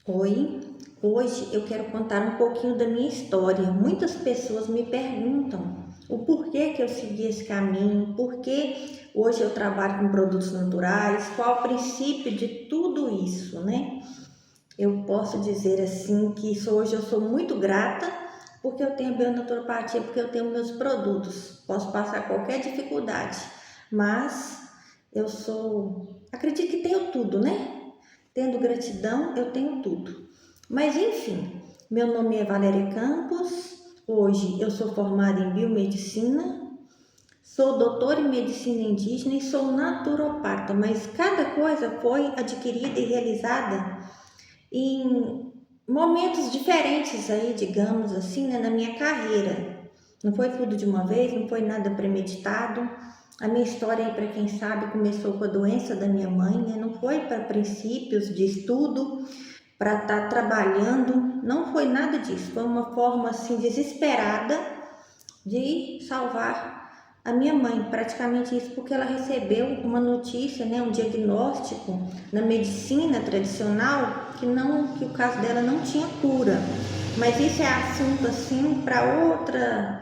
Oi, hoje eu quero contar um pouquinho da minha história. Muitas pessoas me perguntam o porquê que eu segui esse caminho, porquê hoje eu trabalho com produtos naturais, qual o princípio de tudo isso, né? Eu posso dizer assim que hoje eu sou muito grata porque eu tenho bionaturopatia, porque eu tenho meus produtos. Posso passar qualquer dificuldade, mas acredito que tenho tudo, né? Tendo gratidão, eu tenho tudo. Mas enfim, meu nome é Valéria Campos. Hoje eu sou formada em biomedicina, sou doutora em medicina indígena e sou naturopata, mas cada coisa foi adquirida e realizada em momentos diferentes aí, digamos assim, né, na minha carreira. Não foi tudo de uma vez, não foi nada premeditado. A minha história, para quem sabe, começou com a doença da minha mãe, né? Não foi para princípios de estudo, para estar trabalhando, não foi nada disso. Foi uma forma assim desesperada de salvar a minha mãe, praticamente isso, porque ela recebeu uma notícia, né, um diagnóstico na medicina tradicional que o caso dela não tinha cura. Mas isso é assunto assim para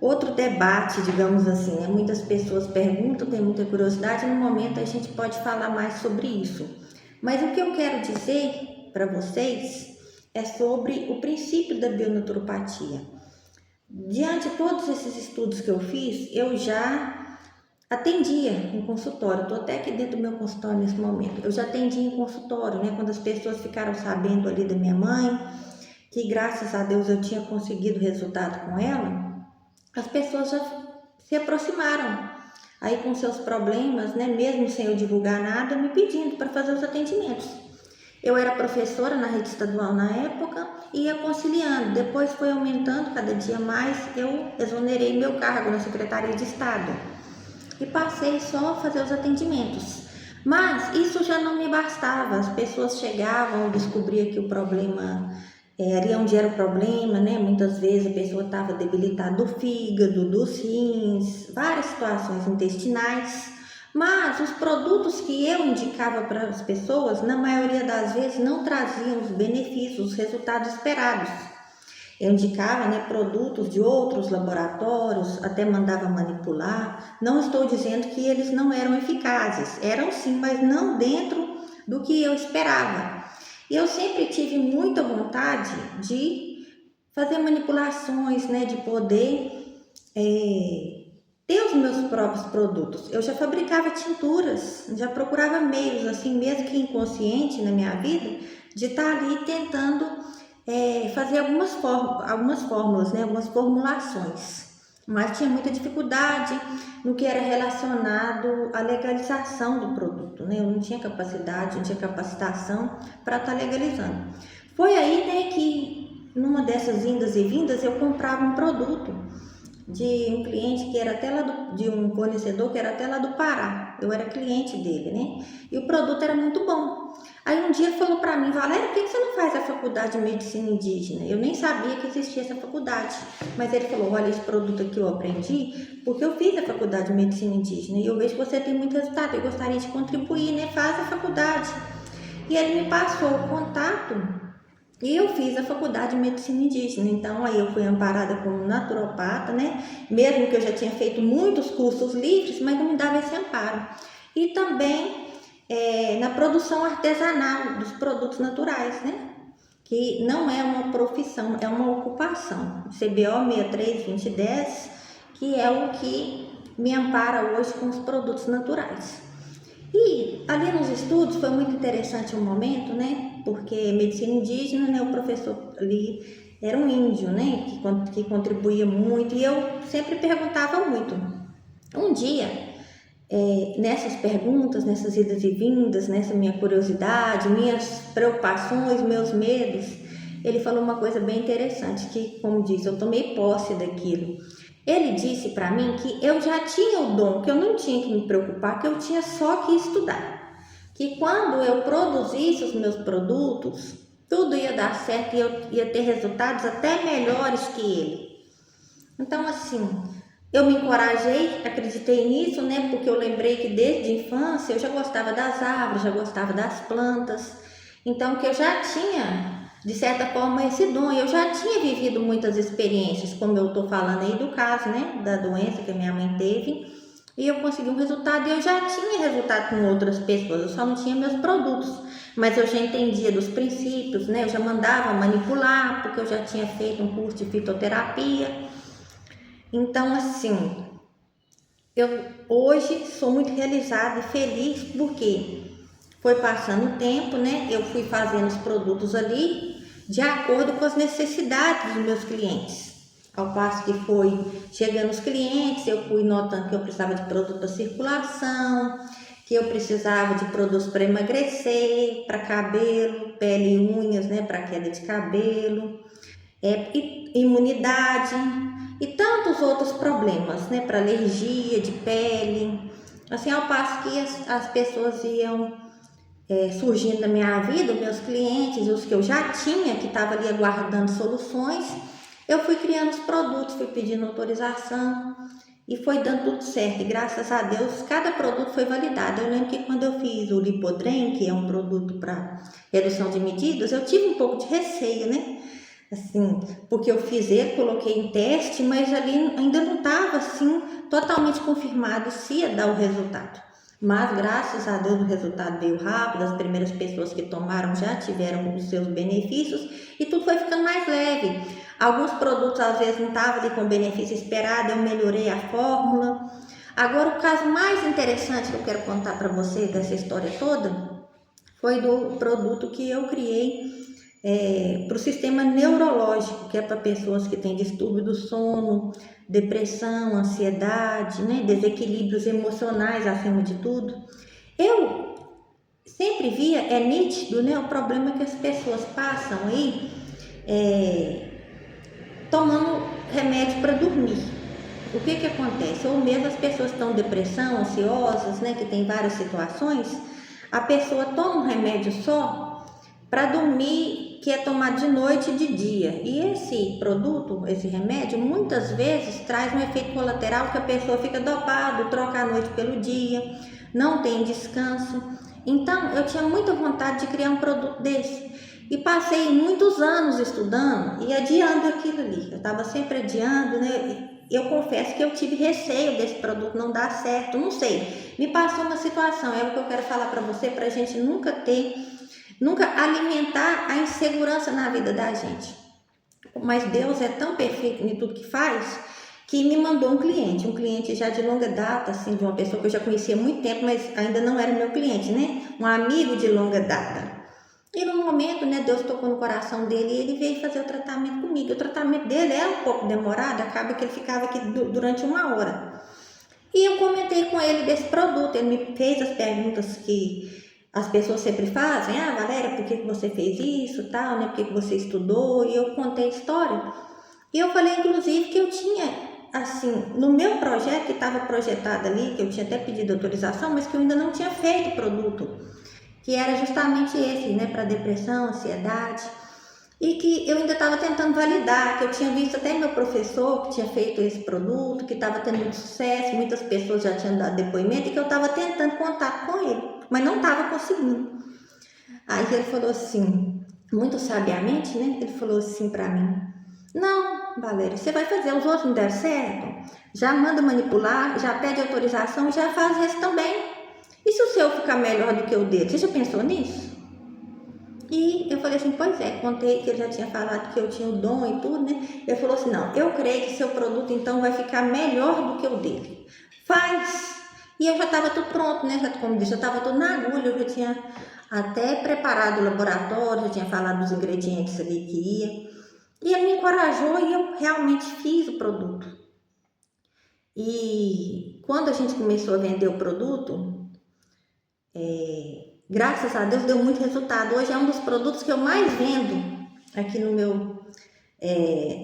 outro debate, digamos assim, né? Muitas pessoas perguntam, têm muita curiosidade, no momento a gente pode falar mais sobre isso. Mas o que eu quero dizer para vocês é sobre o princípio da bionaturopatia. Diante de todos esses estudos que eu fiz, eu já atendia em consultório. Estou até aqui dentro do meu consultório nesse momento. Eu já atendia em consultório, né? Quando as pessoas ficaram sabendo ali da minha mãe, que graças a Deus eu tinha conseguido resultado com ela, as pessoas já se aproximaram aí com seus problemas, né? Mesmo sem eu divulgar nada, me pedindo para fazer os atendimentos. Eu era professora na rede estadual na época e ia conciliando. Depois foi aumentando cada dia mais. Eu exonerei meu cargo na Secretaria de Estado e passei só a fazer os atendimentos. Mas isso já não me bastava. As pessoas chegavam, descobria que o problema era onde era o problema, né? Muitas vezes a pessoa estava debilitada do fígado, dos rins, várias situações intestinais. Mas os produtos que eu indicava para as pessoas, na maioria das vezes, não traziam os benefícios, os resultados esperados. Eu indicava, né, produtos de outros laboratórios, até mandava manipular. Não estou dizendo que eles não eram eficazes, eram sim, mas não dentro do que eu esperava. E eu sempre tive muita vontade de fazer manipulações, né, de poder ter os meus próprios produtos. Eu já fabricava tinturas, já procurava meios, assim, mesmo que inconsciente na minha vida, de estar ali tentando fazer algumas fórmulas, né, algumas formulações. Mas tinha muita dificuldade no que era relacionado à legalização do produto, né? Eu não tinha capacidade, não tinha capacitação para estar legalizando. Foi aí, né, que numa dessas indas e vindas eu comprava um produto de um cliente que era até lá de um fornecedor que era até lá do Pará. Eu era cliente dele, né? E o produto era muito bom. Aí um dia falou para mim: Valéria, por que você não faz a faculdade de medicina indígena? Eu nem sabia que existia essa faculdade. Mas ele falou: olha, esse produto aqui eu aprendi porque eu fiz a faculdade de medicina indígena e eu vejo que você tem muito resultado. Eu gostaria de contribuir, né? Faz a faculdade. E ele me passou o contato e eu fiz a faculdade de medicina indígena. Então aí eu fui amparada como naturopata, né? Mesmo que eu já tinha feito muitos cursos livres, mas não me dava esse amparo. E também na produção artesanal dos produtos naturais, né? Que não é uma profissão, é uma ocupação. CBO 63-2010, que é o que me ampara hoje com os produtos naturais. E ali nos estudos foi muito interessante o momento, né? Porque medicina indígena, né? O professor ali era um índio, né? Que contribuía muito e eu sempre perguntava muito. Um dia, nessas perguntas, nessas idas e vindas, nessa minha curiosidade, minhas preocupações, meus medos, ele falou uma coisa bem interessante, que, como diz, eu tomei posse daquilo. Ele disse para mim que eu já tinha o dom, que eu não tinha que me preocupar, que eu tinha só que estudar. Que quando eu produzisse os meus produtos, tudo ia dar certo e eu ia ter resultados até melhores que ele. Então, assim, eu me encorajei, acreditei nisso, né? Porque eu lembrei que desde a infância eu já gostava das árvores, já gostava das plantas. Então, que eu já tinha, de certa forma, esse dom, eu já tinha vivido muitas experiências, como eu estou falando aí do caso, né, da doença que a minha mãe teve, e eu consegui um resultado, e eu já tinha resultado com outras pessoas, eu só não tinha meus produtos, mas eu já entendia dos princípios, né, eu já mandava manipular, porque eu já tinha feito um curso de fitoterapia. Então, assim, eu hoje sou muito realizada e feliz porque foi passando o tempo, né? Eu fui fazendo os produtos ali de acordo com as necessidades dos meus clientes. Ao passo que foi chegando os clientes, eu fui notando que eu precisava de produto para circulação, que eu precisava de produtos para emagrecer, para cabelo, pele e unhas, né? Para queda de cabelo, imunidade e tantos outros problemas, né? Para alergia de pele. Assim, ao passo que as pessoas iam surgindo na minha vida, os meus clientes, os que eu já tinha, que estava ali aguardando soluções, eu fui criando os produtos, fui pedindo autorização e foi dando tudo certo. E graças a Deus, cada produto foi validado. Eu lembro que quando eu fiz o Lipodrem, que é um produto para redução de medidas, eu tive um pouco de receio, né? Assim, porque eu fiz ele, coloquei em teste, mas ali ainda não estava assim totalmente confirmado se ia dar o resultado. Mas graças a Deus o resultado veio rápido, as primeiras pessoas que tomaram já tiveram os seus benefícios e tudo foi ficando mais leve. Alguns produtos às vezes não estavam ali com o benefício esperado, eu melhorei a fórmula. Agora o caso mais interessante que eu quero contar para você dessa história toda foi do produto que eu criei para o sistema neurológico, que é para pessoas que têm distúrbio do sono, depressão, ansiedade, né, desequilíbrios emocionais acima de tudo. Eu sempre via, é nítido, né, o problema que as pessoas passam aí tomando remédio para dormir. O que acontece? Ou mesmo as pessoas estão em depressão, ansiosas, né, que tem várias situações, a pessoa toma um remédio só para dormir, que é tomado de noite e de dia. E esse produto, esse remédio, muitas vezes traz um efeito colateral que a pessoa fica dopada, troca a noite pelo dia, não tem descanso. Então, eu tinha muita vontade de criar um produto desse. E passei muitos anos estudando e adiando aquilo ali. Eu estava sempre adiando, né? Eu confesso que eu tive receio desse produto não dar certo, não sei. Me passou uma situação, é o que eu quero falar para você, para a gente nunca alimentar a insegurança na vida da gente. Mas Deus é tão perfeito em tudo que faz, que me mandou um cliente já de longa data, assim, de uma pessoa que eu já conhecia há muito tempo, mas ainda não era meu cliente, né? Um amigo de longa data. E no momento, né, Deus tocou no coração dele e ele veio fazer o tratamento comigo. O tratamento dele é um pouco demorado, acaba que ele ficava aqui durante 1 hora. E eu comentei com ele desse produto, ele me fez as perguntas que as pessoas sempre fazem. Ah, Valéria, por que você fez isso, tal, né? Por que você estudou? E eu contei a história. E eu falei, inclusive, que eu tinha, assim, no meu projeto, que estava projetado ali, que eu tinha até pedido autorização, mas que eu ainda não tinha feito o produto, que era justamente esse, né, para depressão, ansiedade, e que eu ainda estava tentando validar, que eu tinha visto até meu professor que tinha feito esse produto, que estava tendo muito sucesso, muitas pessoas já tinham dado depoimento, e que eu estava tentando contato com ele, mas não estava conseguindo. Aí ele falou assim, muito sabiamente, né, ele falou assim para mim, não, Valéria, você vai fazer, os outros não deram certo, já manda manipular, já pede autorização, já faz esse também. E se o seu ficar melhor do que o dele? Você já pensou nisso? E eu falei assim, pois é, contei que ele já tinha falado que eu tinha o dom e tudo, né? Ele falou assim, não, eu creio que seu produto então vai ficar melhor do que o dele. Faz! E eu já estava tudo pronto, né? Como disse, eu estava tudo na agulha, eu já tinha até preparado o laboratório, já tinha falado dos ingredientes ali que ia. E ele me encorajou e eu realmente fiz o produto. E quando a gente começou a vender o produto, graças a Deus deu muito resultado. Hoje é um dos produtos que eu mais vendo aqui no meu,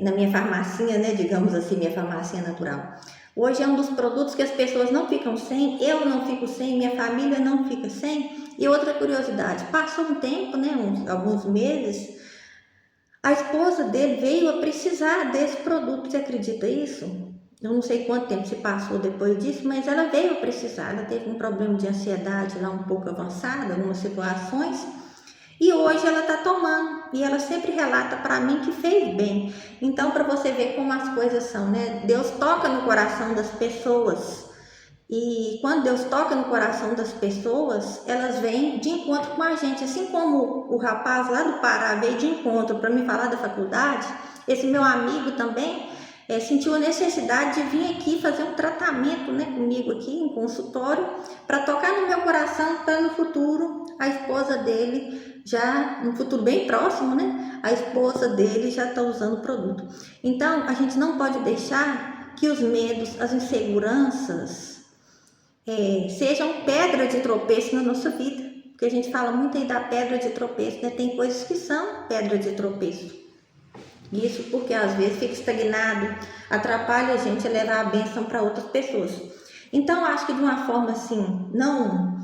na minha farmacinha, né? Digamos assim, minha farmácia natural. Hoje é um dos produtos que as pessoas não ficam sem, eu não fico sem, minha família não fica sem. E outra curiosidade, passou um tempo, né? Alguns meses, a esposa dele veio a precisar desse produto. Você acredita isso? Eu não sei quanto tempo se passou depois disso, mas ela veio a precisar. Ela teve um problema de ansiedade lá um pouco avançado, algumas situações. E hoje ela está tomando e ela sempre relata para mim que fez bem. Então, para você ver como as coisas são, né? Deus toca no coração das pessoas. E quando Deus toca no coração das pessoas, elas vêm de encontro com a gente. Assim como o rapaz lá do Pará veio de encontro para me falar da faculdade, esse meu amigo também sentiu a necessidade de vir aqui fazer um tratamento, né, comigo aqui em consultório, para tocar no meu coração, para no futuro a esposa dele, já no futuro bem próximo, né, a esposa dele já está usando o produto. Então, a gente não pode deixar que os medos, as inseguranças, sejam pedra de tropeço na nossa vida, porque a gente fala muito aí da pedra de tropeço, né? Tem coisas que são pedra de tropeço. Isso porque às vezes fica estagnado, atrapalha a gente a levar a bênção para outras pessoas. Então, acho que de uma forma assim, não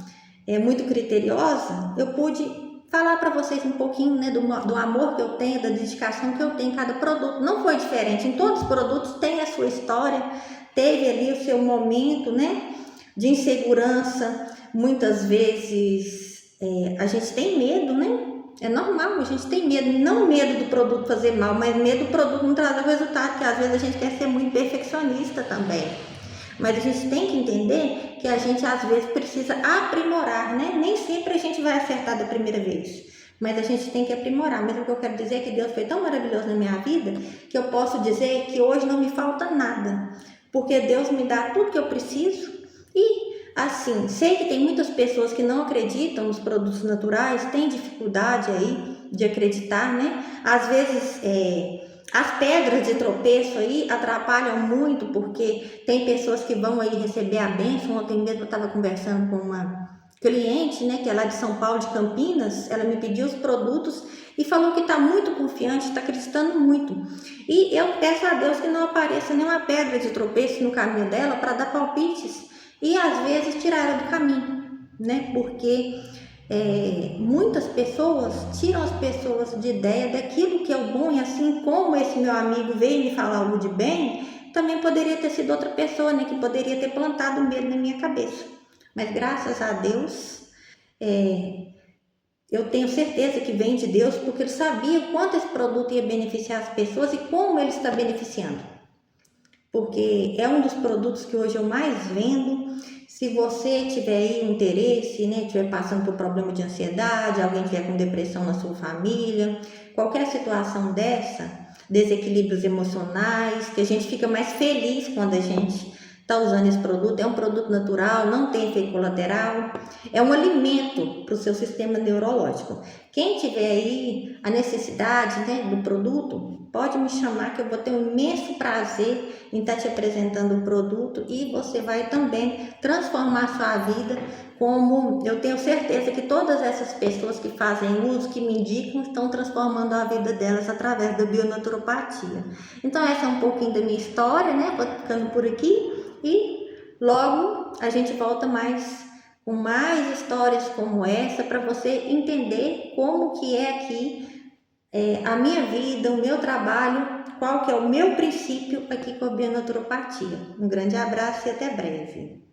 muito criteriosa, eu pude falar para vocês um pouquinho, né, do amor que eu tenho, da dedicação que eu tenho em cada produto. Não foi diferente, em todos os produtos tem a sua história, teve ali o seu momento, né, de insegurança. Muitas vezes a gente tem medo, né? É normal, a gente tem medo, não medo do produto fazer mal, mas medo do produto não trazer o resultado, que às vezes a gente quer ser muito perfeccionista também. Mas a gente tem que entender que a gente às vezes precisa aprimorar, né? Nem sempre a gente vai acertar da primeira vez, mas a gente tem que aprimorar. Mas o que eu quero dizer é que Deus foi tão maravilhoso na minha vida que eu posso dizer que hoje não me falta nada, porque Deus me dá tudo que eu preciso. E assim, sei que tem muitas pessoas que não acreditam nos produtos naturais, têm dificuldade aí de acreditar, né? Às vezes as pedras de tropeço aí atrapalham muito, porque tem pessoas que vão aí receber a bênção. Ontem mesmo eu estava conversando com uma cliente, né, que é lá de São Paulo, de Campinas. Ela me pediu os produtos e falou que está muito confiante, está acreditando muito. E eu peço a Deus que não apareça nenhuma pedra de tropeço no caminho dela para dar palpites e às vezes tirar ela do caminho, né? Porque muitas pessoas tiram as pessoas de ideia daquilo que é o bom, e assim como esse meu amigo veio me falar algo de bem, também poderia ter sido outra pessoa, né? Que poderia ter plantado medo na minha cabeça. Mas graças a Deus, eu tenho certeza que vem de Deus, porque ele sabia o quanto esse produto ia beneficiar as pessoas e como ele está beneficiando. Porque é um dos produtos que hoje eu mais vendo. Se você tiver aí um interesse, né, estiver passando por problema de ansiedade, alguém tiver com depressão na sua família, qualquer situação dessa, desequilíbrios emocionais, que a gente fica mais feliz quando a gente está usando esse produto. É um produto natural, não tem efeito colateral, é um alimento para o seu sistema neurológico. Quem tiver aí a necessidade, né, do produto, pode me chamar que eu vou ter um imenso prazer em estar te apresentando o produto, e você vai também transformar a sua vida, como eu tenho certeza que todas essas pessoas que fazem uso, que me indicam, estão transformando a vida delas através da bionaturopatia. Então essa é um pouquinho da minha história, né? Vou ficando por aqui e logo a gente volta com mais histórias como essa, para você entender como que é aqui a minha vida, o meu trabalho, qual que é o meu princípio aqui com a bionaturopatia. Um grande abraço e até breve.